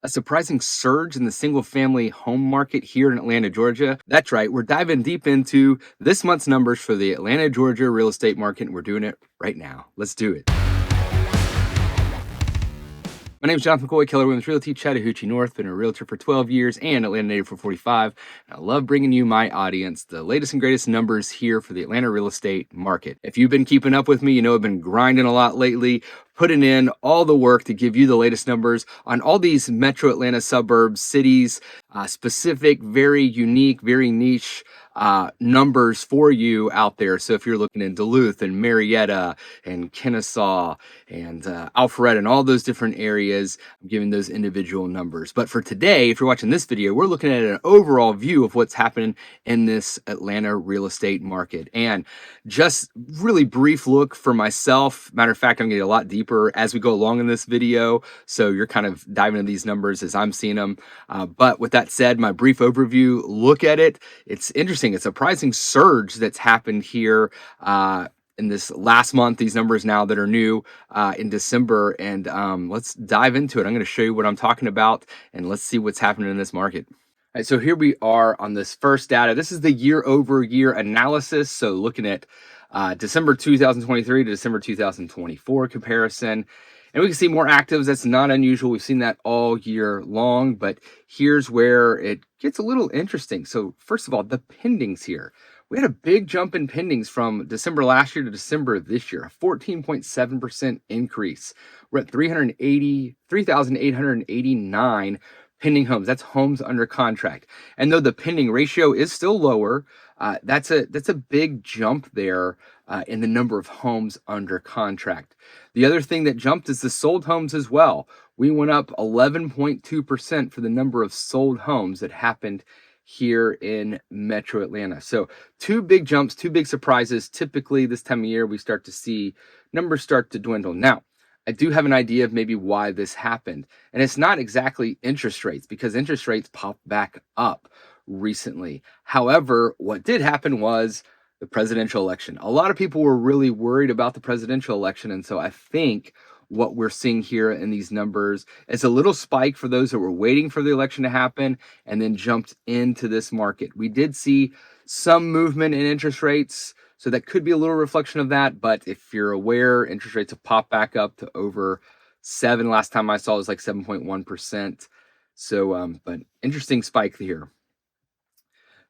A surprising surge in the single family home market here in Atlanta, Georgia. That's right, we're diving deep into this month's numbers for the Atlanta, Georgia real estate market, and we're doing it right now. Let's do it. My name is Jonathan McCoy, Keller with Realty, Chattahoochee North. Been a realtor for 12 years and Atlanta native for 45. And I love bringing you, my audience, the latest and greatest numbers here for the Atlanta real estate market. If you've been keeping up with me, you know I've been grinding a lot lately, putting in all the work to give you the latest numbers on all these metro Atlanta suburbs, cities, specific, very unique, very niche numbers for you out there. So if you're looking in Duluth and Marietta and Kennesaw and Alpharetta and all those different areas, I'm giving those individual numbers. But for today, if you're watching this video, we're looking at an overall view of what's happening in this Atlanta real estate market. And just really brief look for myself. Matter of fact, I'm getting a lot deeper as we go along in this video. So you're kind of diving into these numbers as I'm seeing them. But with that said, my brief overview, look at it. It's interesting. It's a surprising surge that's happened here in this last month, these numbers now that are new in December. And let's dive into it. I'm going to show you what I'm talking about, and let's see what's happening in this market. All right, so here we are on this first data. This is the year over year analysis. So looking at December 2023 to December 2024 comparison. And we can see more actives. That's not unusual. We've seen that all year long, but here's where it gets a little interesting. So first of all, the pendings here. We had a big jump in pendings from December last year to December this year, a 14.7% increase. We're at 3,889 pending homes. That's homes under contract. And though the pending ratio is still lower, that's a big jump there in the number of homes under contract. The other thing that jumped is the sold homes as well. We went up 11.2% for the number of sold homes that happened here in Metro Atlanta. So two big jumps, two big surprises. Typically this time of year, we start to see numbers start to dwindle. Now, I do have an idea of maybe why this happened. And it's not exactly interest rates, because interest rates popped back up recently. However, what did happen was the presidential election. A lot of people were really worried about the presidential election. And so I think what we're seeing here in these numbers is a little spike for those that were waiting for the election to happen and then jumped into this market. We did see some movement in interest rates, so that could be a little reflection of that. But if you're aware, interest rates have popped back up to over 7. Last time I saw it was like 7.1%. So, but interesting spike here.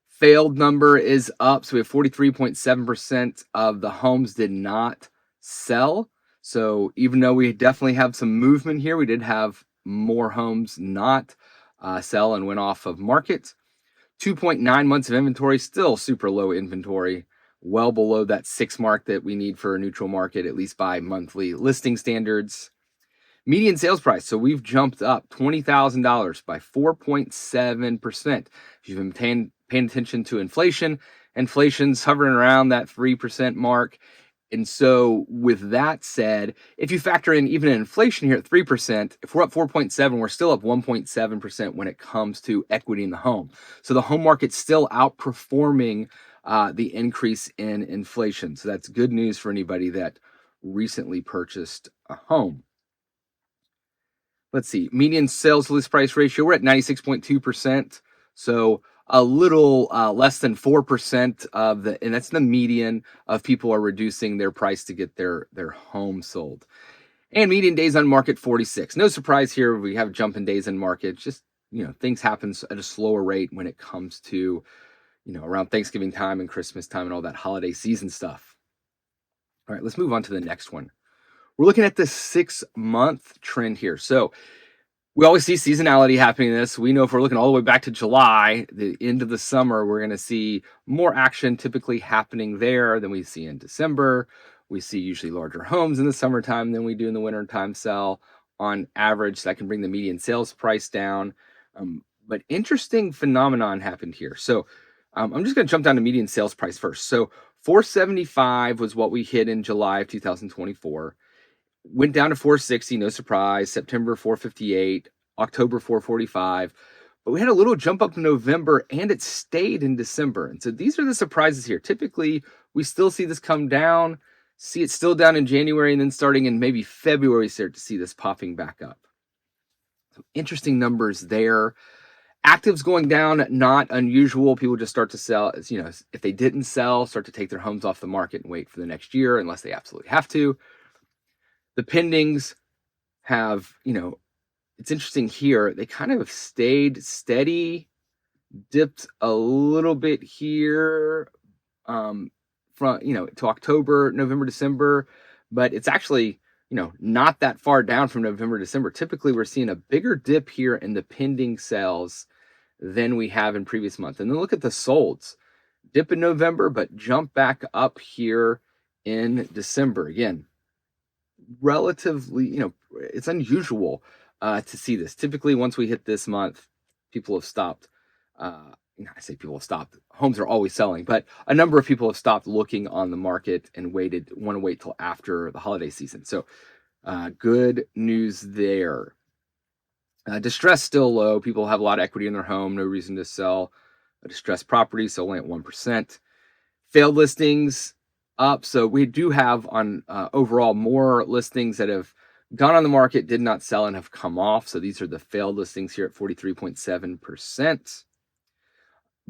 Failed number is up. So we have 43.7% of the homes did not sell. So even though we definitely have some movement here, we did have more homes not sell and went off of market. 2.9 months of inventory, still super low inventory, well below that 6 mark that we need for a neutral market, at least by monthly listing standards. Median sales price. So we've jumped up $20,000 by 4.7%. If you've been paying attention to inflation, inflation's hovering around that 3% mark. And so with that said, if you factor in even inflation here at 3%, if we're up 4.7, we're still up 1.7% when it comes to equity in the home. So the home market's still outperforming the increase in inflation. So that's good news for anybody that recently purchased a home. Let's see, median sales to list price ratio, we're at 96.2%. So a little less than 4% of the, and that's the median of people are reducing their price to get their home sold. And median days on market, 46. No surprise here, we have a jump in days on market. Just, things happen at a slower rate when it comes to, around Thanksgiving time and Christmas time and all that holiday season stuff. All right, let's move on to the next one. We're looking at the 6-month trend here. So we always see seasonality happening in this. We know if we're looking all the way back to July, the end of the summer, we're going to see more action typically happening there than we see in December. We see usually larger homes in the summertime than we do in the wintertime sell. On average, that can bring the median sales price down. But interesting phenomenon happened here. So I'm just going to jump down to median sales price first. So 475 was what we hit in July of 2024. Went down to 460, no surprise. September 458, October 445. But we had a little jump up in November and it stayed in December. And so these are the surprises here. Typically, we still see this come down, see it still down in January, and then starting in maybe February, start to see this popping back up. Interesting numbers there. Actives going down, not unusual. People just start to sell, if they didn't sell, start to take their homes off the market and wait for the next year unless they absolutely have to. The pendings have, it's interesting here. They kind of stayed steady, dipped a little bit here from, to October, November, December, but it's actually, not that far down from November, December. Typically, we're seeing a bigger dip here in the pending sales than we have in previous months. And then look at the solds. Dip in November, but jump back up here in December. Again, relatively, it's unusual to see this. Typically, once we hit this month, people have stopped. I say people have stopped. Homes are always selling, but a number of people have stopped looking on the market and want to wait till after the holiday season. So good news there. Distress still low. People have a lot of equity in their home. No reason to sell a distressed property, so only at 1%. Failed listings up. So we do have on overall more listings that have gone on the market, did not sell, and have come off. So these are the failed listings here at 43.7%.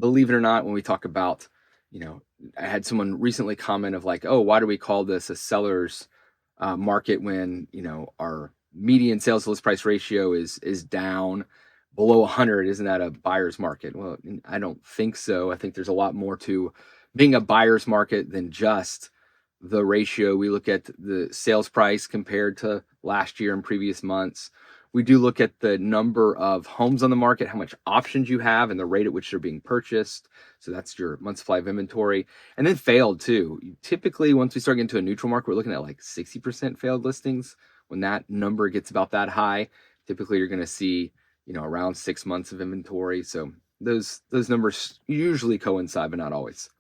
Believe it or not, when we talk about, I had someone recently comment of like, oh, why do we call this a seller's market when, our median sales to list price ratio is down below 100? Isn't that a buyer's market? Well, I don't think so. I think there's a lot more to being a buyer's market than just the ratio. We look at the sales price compared to last year and previous months. We do look at the number of homes on the market, how much options you have, and the rate at which they're being purchased. So that's your month supply of inventory. And then failed too. Typically, once we start getting to a neutral market, we're looking at like 60% failed listings. When that number gets about that high, typically you're going to see, around 6 months of inventory. So those numbers usually coincide, but not always.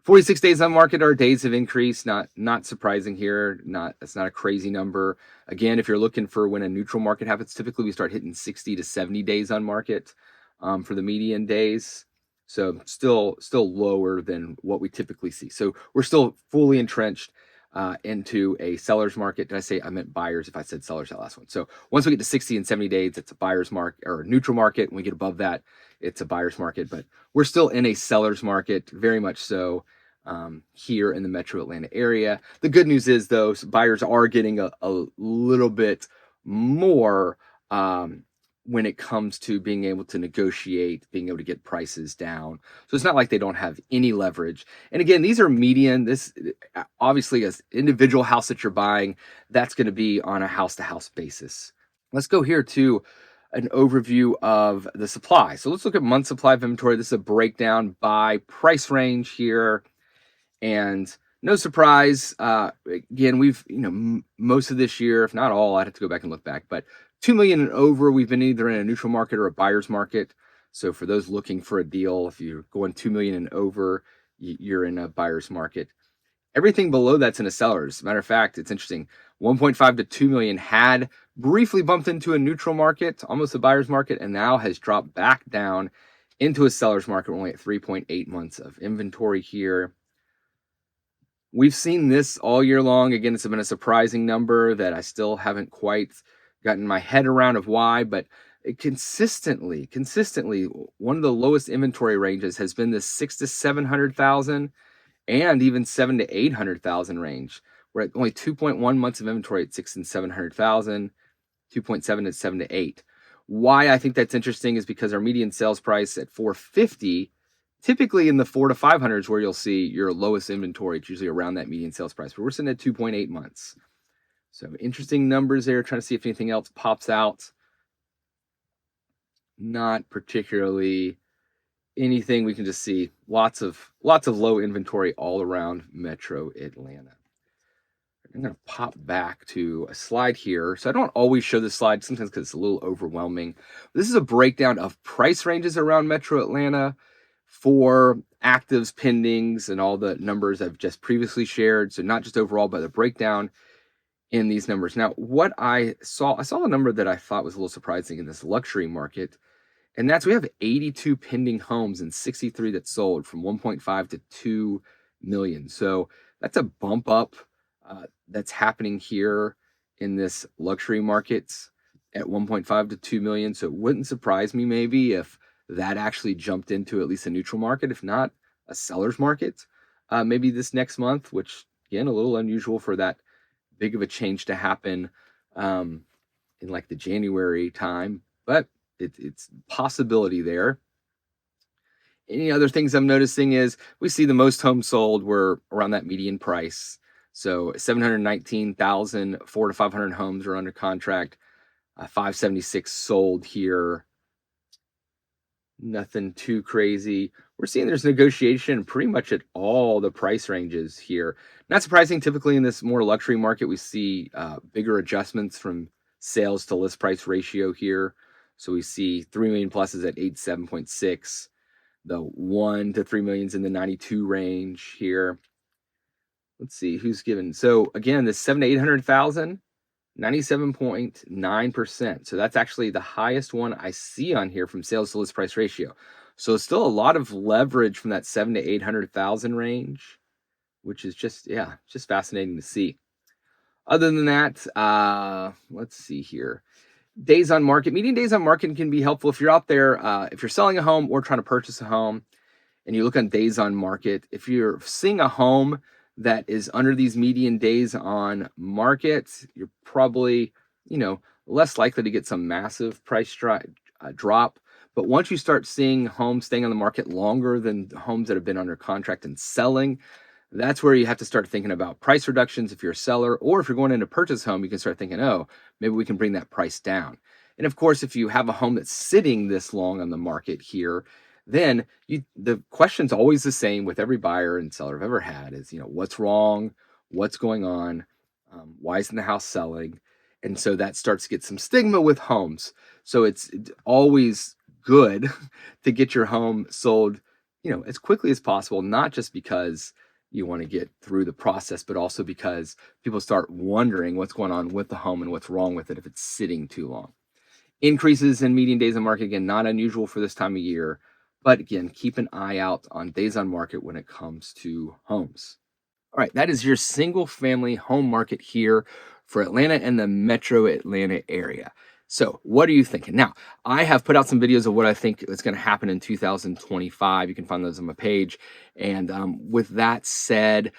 46 days on market, our days have increased. Not surprising here. That's not a crazy number. Again, if you're looking for when a neutral market happens, typically we start hitting 60 to 70 days on market for the median days. So still lower than what we typically see. So we're still fully entrenched into a seller's market. Did I say I meant buyers if I said sellers that last one? So once we get to 60 and 70 days, it's a buyer's market or a neutral market. When we get above that, it's a buyer's market, but we're still in a seller's market, very much so here in the metro Atlanta area. The good news is, though, buyers are getting a little bit more when it comes to being able to negotiate, being able to get prices down. So it's not like they don't have any leverage. And again, these are median. This obviously, as individual house that you're buying, that's going to be on a house-to-house basis. Let's go here to an overview of the supply. So let's look at month supply of inventory. This is a breakdown by price range here. And no surprise, again, we've, most of this year, if not all, I'd have to go back and look back, but 2 million and over, we've been either in a neutral market or a buyer's market. So for those looking for a deal, if you're going 2 million and over, you're in a buyer's market. Everything below that's in a seller's. Matter of fact, it's interesting. 1.5 to 2 million had briefly bumped into a neutral market, almost a buyer's market, and now has dropped back down into a seller's market. We're only at 3.8 months of inventory here. We've seen this all year long. Again, it's been a surprising number that I still haven't quite gotten my head around of why, but it consistently, one of the lowest inventory ranges has been the 600,000 to 700,000 and even 700,000 to 800,000 range. We're at only 2.1 months of inventory at 600,000 and 700,000, 2.7 at 7 to 8. Why I think that's interesting is because our median sales price at 450, typically in the 400 to 500s where you'll see your lowest inventory. It's usually around that median sales price, but we're sitting at 2.8 months. So interesting numbers there, trying to see if anything else pops out. Not particularly anything. We can just see lots of low inventory all around Metro Atlanta. I'm going to pop back to a slide here. So I don't always show this slide, sometimes because it's a little overwhelming. This is a breakdown of price ranges around Metro Atlanta for actives, pendings, and all the numbers I've just previously shared. So not just overall, but the breakdown in these numbers. Now, what I saw a number that I thought was a little surprising in this luxury market, and that's we have 82 pending homes and 63 that sold from 1.5 to 2 million. So that's a bump up that's happening here in this luxury market. at 1.5 to 2 million. So it wouldn't surprise me maybe if that actually jumped into at least a neutral market, if not a seller's market, maybe this next month, which again, a little unusual for that big of a change to happen in like the January time, but it's possibility there. Any other things I'm noticing is we see the most homes sold were around that median price. So 719,000, 400 to 500 homes are under contract. 576 sold here. Nothing too crazy. We're seeing there's negotiation pretty much at all the price ranges here. Not surprising, typically in this more luxury market, we see bigger adjustments from sales to list price ratio here. So we see 3 million plus is at 87.6. The 1 to 3 millions in the 92 range here. Let's see who's given. So again, the 7 to 800,000, 97.9%. So that's actually the highest one I see on here from sales to list price ratio. So still a lot of leverage from that 7 to 800,000 range, which is just fascinating to see. Other than that, let's see here. Days on market, median days on market can be helpful if you're out there, if you're selling a home or trying to purchase a home and you look on days on market. If you're seeing a home that is under these median days on market, you're probably, less likely to get some massive price drop. But once you start seeing homes staying on the market longer than homes that have been under contract and selling, that's where you have to start thinking about price reductions if you're a seller, or if you're going in to purchase a home, you can start thinking, oh, maybe we can bring that price down. And of course, if you have a home that's sitting this long on the market here, then the question's always the same with every buyer and seller I've ever had is, what's wrong? What's going on? Why isn't the house selling? And so that starts to get some stigma with homes. So it's always good to get your home sold, as quickly as possible, not just because you want to get through the process, but also because people start wondering what's going on with the home and what's wrong with it if it's sitting too long. Increases in median days on market, again, not unusual for this time of year, but again, keep an eye out on days on market when it comes to homes. All right, that is your single family home market here for Atlanta and the metro Atlanta area. So what are you thinking? Now, I have put out some videos of what I think is going to happen in 2025. You can find those on my page. And with that said,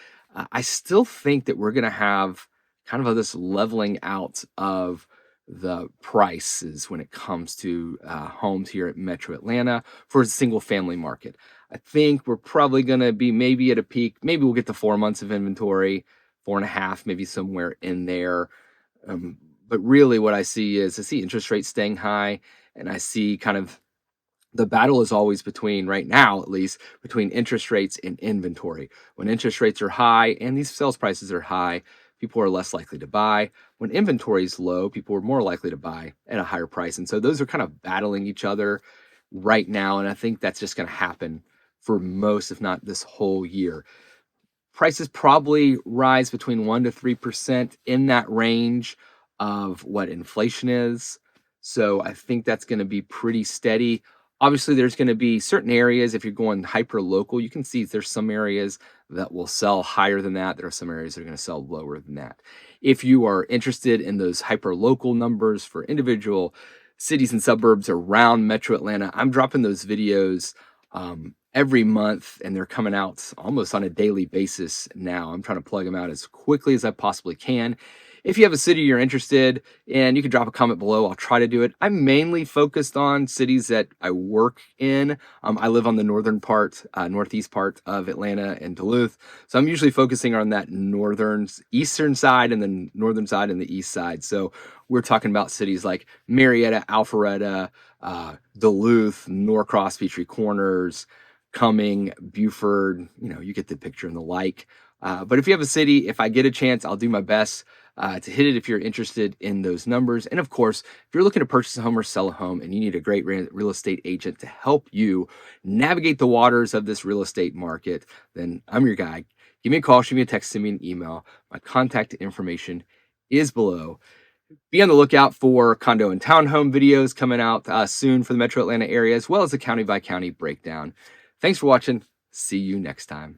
I still think that we're going to have kind of this leveling out of the prices when it comes to homes here at Metro Atlanta for a single family market. I think we're probably going to be maybe at a peak. Maybe we'll get to 4 months of inventory, 4.5, maybe somewhere in there. But really what I see interest rates staying high, and I see kind of the battle is always between, right now at least, between interest rates and inventory. When interest rates are high and these sales prices are high, people are less likely to buy. When inventory is low, people are more likely to buy at a higher price. And so those are kind of battling each other right now. And I think that's just going to happen for most, if not this whole year. Prices probably rise between 1% to 3% in that range of what inflation is. So I think that's going to be pretty steady. Obviously, there's going to be certain areas, if you're going hyper local, you can see there's some areas that will sell higher than that. There are some areas that are going to sell lower than that. If you are interested in those hyper local numbers for individual cities and suburbs around Metro Atlanta, I'm dropping those videos every month, and they're coming out almost on a daily basis now. I'm trying to plug them out as quickly as I possibly can. If you have a city you're interested in, you can drop a comment below. I'll try to do it. I'm mainly focused on cities that I work in. I live on the northeast part of Atlanta and Duluth. So I'm usually focusing on that eastern side and then northern side and the east side. So we're talking about cities like Marietta, Alpharetta, Duluth, Norcross, Peachtree Corners, Cumming, Buford, you get the picture and the like. But if you have a city, if I get a chance, I'll do my best to hit it if you're interested in those numbers. And of course, if you're looking to purchase a home or sell a home and you need a great real estate agent to help you navigate the waters of this real estate market, then I'm your guy. Give me a call, shoot me a text, send me an email. My contact information is below. Be on the lookout for condo and townhome videos coming out soon for the Metro Atlanta area, as well as a county by county breakdown. Thanks for watching. See you next time.